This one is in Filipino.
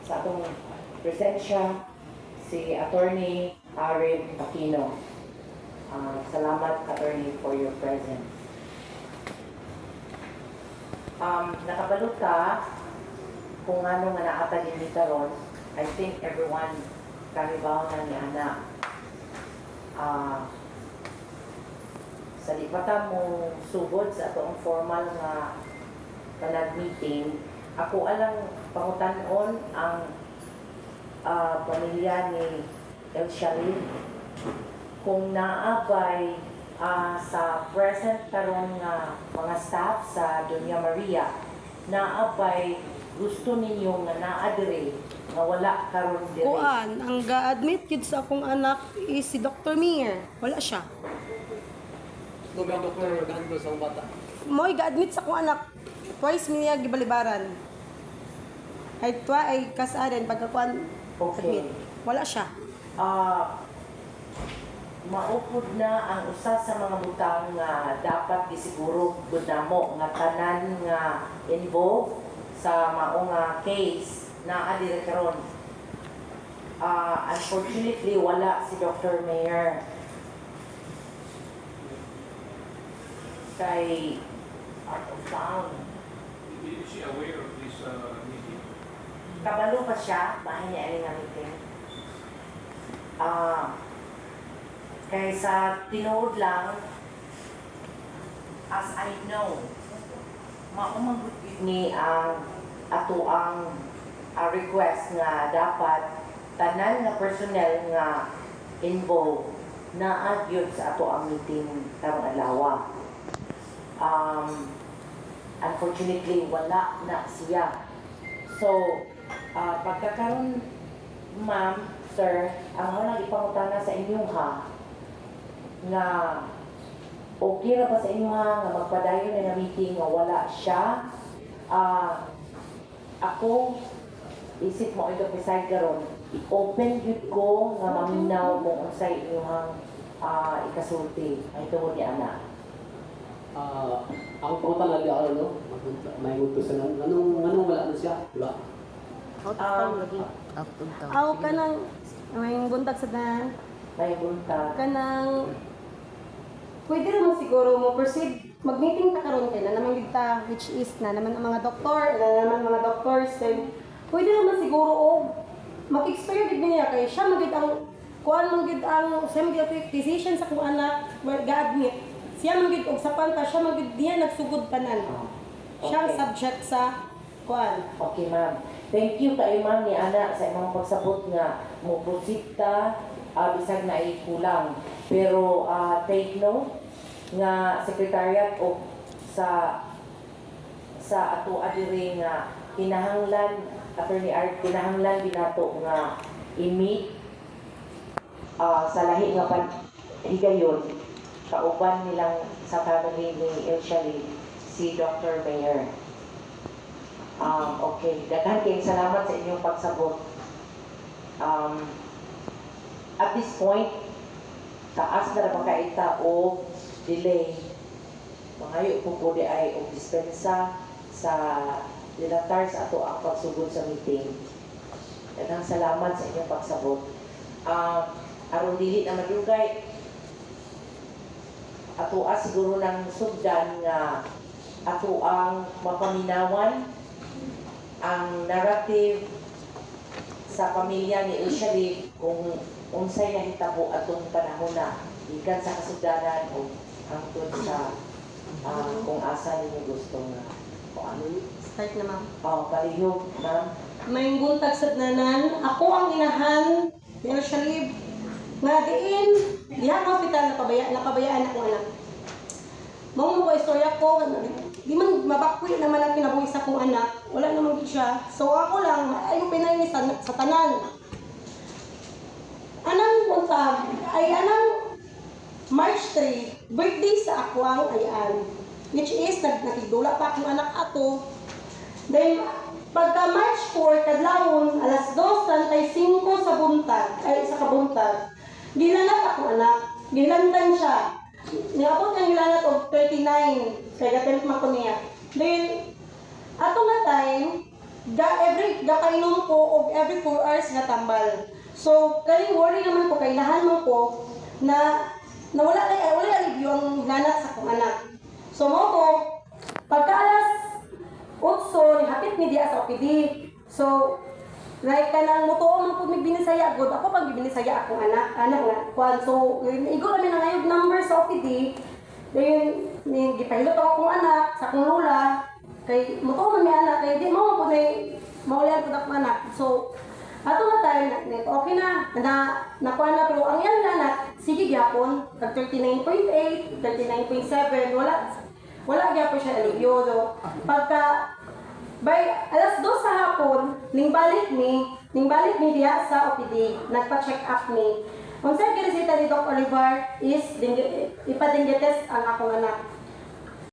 sa atong presensya si Attorney Arif Aquino. Salamat, Attorney, for your presence. Nakabalot ka kung ano nga naatagin ni karon. I think everyone karibaw na ni Ana. Sa lipatan mo sugod sa atong formal nga panag-meeting, ako alang pangutanon ang pamilya ni El Sharif kung naabay sa present karon nga mga staff sa Doña Maria, naabay gusto ninyo nga naadre nga wala karon diri. Kuan, ang ga-admit kid sa akong anak is si Dr. Mir. Wala siya. Gumang doktor gando sa bata. Mo'y ga-admit sa akong anak. Twice niya gibalibaran. Ay kasaden pagkakuan Okay. admit. Wala siya. Maupod na ang usa sa mga butang nga dapat gisiguro gud namo nga tanan nga involved sa mao nga case na adire karon. Unfortunately wala si Dr. Mayer kay out of town. Is she aware of this meeting? Kabalo pa siya, bahay niya ay nga meeting. Kaysa tinuod lang, as I know, maumagod ni ang ato ang request nga dapat tanan nga personnel nga involved na agyod sa ato ang meeting karong adlaw. Unfortunately, wala na siya. So, pagkakaroon, ma'am, sir, ang ako ipangutana sa inyo nga okay na ba sa inyo nga magpadayon na meeting nga wala siya. Ako, isip mo ito pisay karon, open yun ko nga maminaw kung unsay inyo ikasulti ay tungod ni Ana. Ang punta na diya no, may utos na anong wala na siya, wala. Out of town lagi. Aw kanang may buntag sa tanan. May bunta. Kanang pwede naman siguro mo proceed mag-meeting ta karon kay na naman gid ta, which is na naman ang mga doktor, na naman mga doctors, then pwede naman siguro mag-expire gid niya kay siya magid ang kuan magid ang siya magid ang physician sa kung anak ga-admit. Siya magid og sa panta, siya magid diya nagsugod tanan. Siya ang Okay. subject sa kuan. Okay, ma'am. Thank you kayo, ma'am, ni Ana sa imong pagsabot nga mo proceed ta bisag na ay kulang. Pero take note nga secretariat o sa ato adiri nga kinahanglan Attorney Art kinahanglan binato nga i-meet sa lahi nga higayon kauban nilang sa family ni El Sharif si Dr. Mayer. Okay, daghan kayong salamat sa inyong pagsabot. At this point, taas na makaita o delay. Mangayo po po di ay o dispensa sa dilatar sa ato ang pagsugod sa meeting. Daghang salamat sa inyong pagsabot. Aron dili na madugay, ato siguro ng sugdan nga ato ang mapaminawan ang narrative sa pamilya ni El Sharif kung unsay nahitabo atong panahon na ikan sa kasugdanan o hangtod sa kung asa ninyo gusto nga kung ano. Start na ma'am. Palihog, ma'am. May buntag sa tanan, ako ang inahan ni El Sharif nga diin diha ka hospital napabayaan ako anak. Mao mo ko istorya ko di man mabakwi naman ang kinabuhi sa kong anak, wala naman gid siya. So ako lang ay pinay ni sa tanan. Anang punta ay anang March 3, birthday sa ako ang ayan. Which is nakidula pa akong anak ato. Then pagka March 4 kadlawon alas 2:35 sa buntag ay sa kabuntag. Gilanat ako anak, gilantan siya. Niabot ang gilanat og 39 kay gatemp man ko niya. Then ato nga time Gakainom ko og every 4 hours nga tambal. So, kay worry naman ko, kay lahan mo ko, na wala alivyo ang hinanak sa akong anak. So, mo ko, pagka alas 8, hapit ni diya sa OPD. So, like kanang mutuo man pud mig binisaya gud ako pag binisaya akong anak nga kwan. So igo kami na ngayog number sa OPD. Dayon ni gipahilot ako akong anak sa akong lola kay mutuo man mi anak kay di mo pud ay maulan pud akong anak. So ato na tayo net okay na kuan na pero ang iyang anak sige gyapon tag 39.8, 39.7 wala gyapon siya alivyo. So pagka by alas 2 sa hapon, ning balik mi diya sa OPD, nagpa-check up mi. Ang sa giresita ni Doc Oliver is ipa-dengue test ang akong anak.